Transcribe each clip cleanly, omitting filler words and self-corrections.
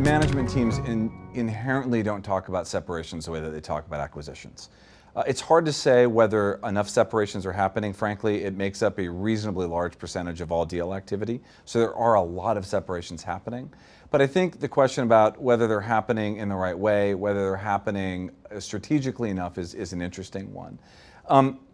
management teams inherently don't talk about separations the way that they talk about acquisitions. It's hard to say whether enough separations are happening. Frankly, it makes up a reasonably large percentage of all deal activity. So there are a lot of separations happening. But I think the question about whether they're happening in the right way, whether they're happening strategically enough is an interesting one.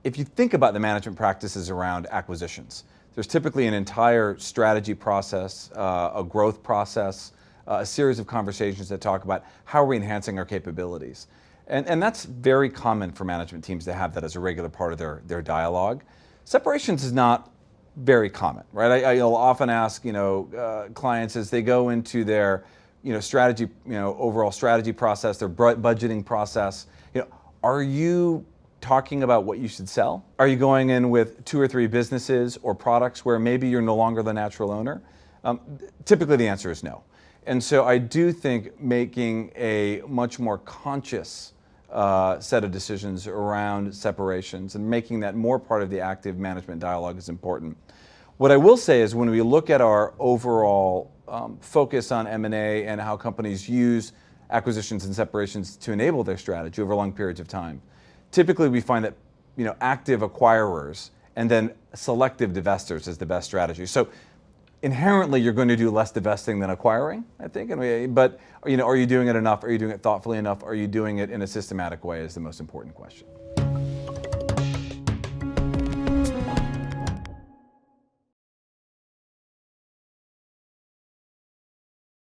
If you think about the management practices around acquisitions, there's typically an entire strategy process, a growth process, a series of conversations that talk about how are we enhancing our capabilities. And that's very common for management teams to have that as a regular part of their dialogue. Separations is not very common, right? I'll often ask, clients as they go into their, strategy, overall strategy process, their budgeting process, are you talking about what you should sell? Are you going in with 2 or 3 businesses or products where maybe you're no longer the natural owner? Typically the answer is no. And so I do think making a much more conscious set of decisions around separations and making that more part of the active management dialogue is important. What I will say is when we look at our overall focus on M&A and how companies use acquisitions and separations to enable their strategy over long periods of time, typically we find that active acquirers and then selective divestors is the best strategy. So inherently, you're going to do less divesting than acquiring, I think. But are you doing it enough? Are you doing it thoughtfully enough? Are you doing it in a systematic way is the most important question.